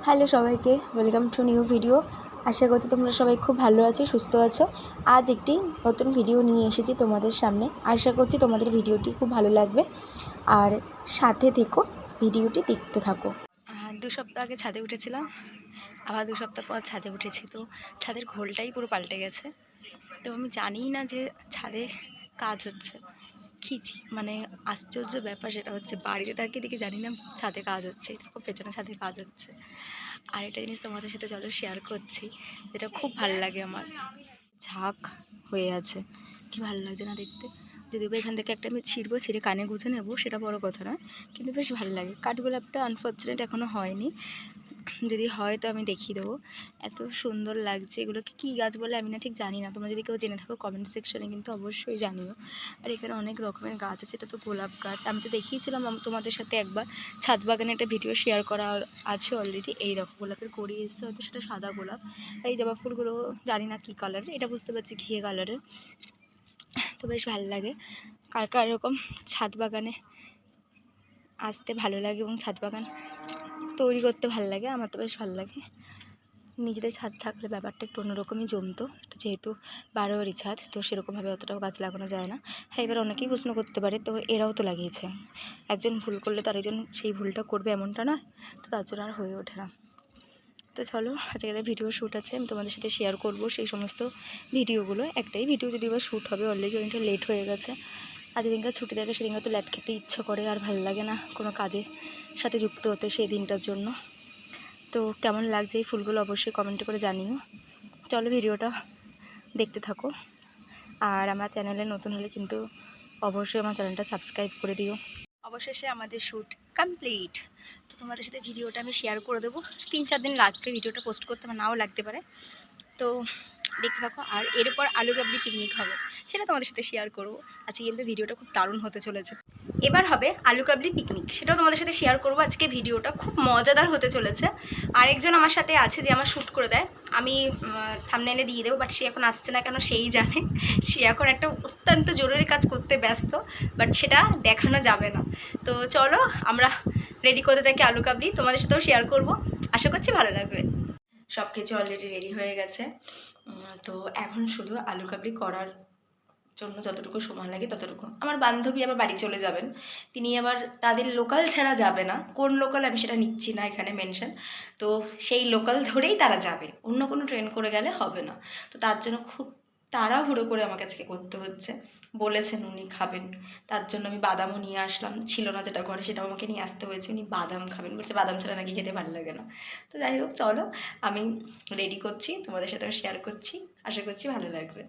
Hello সবাইকে, welcome to new video. আশা করছি তোমরা সবাই খুব ভালো আছো, সুস্থ আছো। আজ একটি নতুন ভিডিও নিয়ে এসেছি তোমাদের সামনে। আশা করছি তোমাদের ভিডিওটি খুব ভালো লাগবে, আর সাথে থেকো, ভিডিওটি দেখতে থাকো। 2 সপ্তাহ আগে ছাদে উঠেছিলাম, আবার 2 সপ্তাহ পর ছাদে উঠেছি। তো ছাদের ঘোলটাই পুরো পাল্টে গেছে। তো আমি জানিই না যে ছাদে কাজ হচ্ছে। মানে আশ্চর্য ব্যাপার সেটা হচ্ছে, বাড়িতে থাকি দেখি জানি না ছাদে কাজ হচ্ছে। দেখো পেছনে ছাদে কাজ হচ্ছে। আর একটা জিনিস তোমাদের সাথে চলো শেয়ার করছি, যেটা খুব ভালো লাগে আমার। ঝাঁক হয়ে আছে, কি ভালো লাগছে না দেখতে। যদিও বা এখান থেকে একটা আমি ছিঁড়ে কানে গুঁজে নেবো, সেটা বড় কথা নয়, কিন্তু বেশ ভালো লাগে। কাঠগোলাপটা আনফর্চুনেট এখনও হয়নি, যদি হয় তো আমি দেখিয়ে দেবো। এত সুন্দর লাগছে। এগুলোকে কী গাছ বলে আমি না ঠিক জানি না, তোমরা যদি কেউ জেনে থাকো কমেন্ট সেকশনে কিন্তু অবশ্যই জানিও। আর এখানে অনেক রকমের গাছ আছে। এটা তো গোলাপ গাছ, আমি তো দেখিয়েছিলাম তোমাদের সাথে একবার। ছাদ বাগানে একটা ভিডিও শেয়ার করা আছে অলরেডি। এই রকম গোলাপের কড়ি এসছে, হয়তো সেটা সাদা গোলাপ। আর এই জবা ফুলগুলো জানি না কী কালারের, এটা বুঝতে পারছি ঘিয়ে কালারের। তো বেশ ভালো লাগে। কার কার এরকম ছাদ বাগানে আসতে ভালো লাগে এবং ছাদ বাগান তৈরি করতে ভালো লাগে? আমার তো বেশ ভালো লাগে। নিজেদের ছাদ থাকলে ব্যাপারটা একটু অন্যরকমই জমতো। যেহেতু বারোয়ারি ছাদ, তো সেরকমভাবে অতটাও গাছ লাগানো যায় না। হ্যাঁ, এবার অনেকেই প্রশ্ন করতে পারে, তো এরাও তো লাগিয়েছে। একজন ভুল করলে তো আরেকজন সেই ভুলটা করবে এমনটা না, তো তার জন্য আর হয়ে ওঠে না। তো চলো, আজকে একটা ভিডিও শ্যুট আছে, আমি তোমাদের সাথে শেয়ার করব সেই সমস্ত ভিডিওগুলো। একটাই ভিডিও যদি এবার শ্যুট হবে, অলরেডি অনেকটা লেট হয়ে গেছে। আজ যেদিনকার ছুটি থাকে সেদিনকার তো ল্যাদ খেতে ইচ্ছা করে, আর ভালো লাগে না কোনো কাজের সাথে যুক্ত হতে সেই দিনটার জন্য। তো কেমন লাগছে এই ফুলগুলো অবশ্যই কমেন্টে করে জানিও। চলো ভিডিওটা দেখতে থাকো। আর আমার চ্যানেলে নতুন হলে কিন্তু অবশ্যই আমার চ্যানেলটা সাবস্ক্রাইব করে দিও। অবশেষে আমাদের শ্যুট কমপ্লিট। তো তোমাদের সাথে ভিডিওটা আমি শেয়ার করে দেবো। 3-4 দিন লাগবে ভিডিওটা পোস্ট করতে, আমার নাও লাগতে পারে। তো দেখতে থাকো। আর এরপর আলু কাবলি পিকনিক হবে, সেটা তোমাদের সাথে শেয়ার করবো। আজকে কিন্তু ভিডিওটা খুব দারুণ হতে চলেছে। এবার হবে আলু কাবলি পিকনিক, সেটাও তোমাদের সাথে শেয়ার করবো। আজকে ভিডিওটা খুব মজাদার হতে চলেছে। আরেকজন আমার সাথে আছে যে আমার শ্যুট করে দেয়, আমি থাম্বনেইলে দিয়ে দেবো, বাট সে এখন আসছে না কেন সেই জানে। সে এখন একটা অত্যন্ত জরুরি কাজ করতে ব্যস্ত, বাট সেটা দেখানো যাবে না। তো চলো আমরা রেডি করতে থাকি আলু কাবলি, তোমাদের সাথেও শেয়ার করবো। আশা করছি ভালো লাগবে। সব কিছু অলরেডি রেডি হয়ে গেছে। তো এখন শুধু আলু কাবলি করার জন্য যতটুকু সময় লাগে ততটুকু। আমার বান্ধবী আবার বাড়ি চলে যাবেন, তিনি আবার তাদের লোকাল ছাড়া যাবে না। কোন লোকাল আমি সেটা নিচ্ছি না এখানে মেনশন। তো সেই লোকাল ধরেই তারা যাবে, অন্য কোনো ট্রেন করে গেলে হবে না। তো তার জন্য খুব তাড়াহুড়ো করে আমাকে আজকে করতে হচ্ছে। বলেছেন উনি খাবেন, তার জন্য আমি বাদামও নিয়ে আসলাম। ছিল না যেটা ঘরে, সেটাও আমাকে নিয়ে আসতে হয়েছে। উনি বাদাম খাবেন বলছে, বাদাম ছাড়া নাকি খেতে ভালো লাগে না। তো যাই হোক, চলো আমি রেডি করছি, তোমাদের সাথেও শেয়ার করছি। আশা করছি ভালো লাগবে।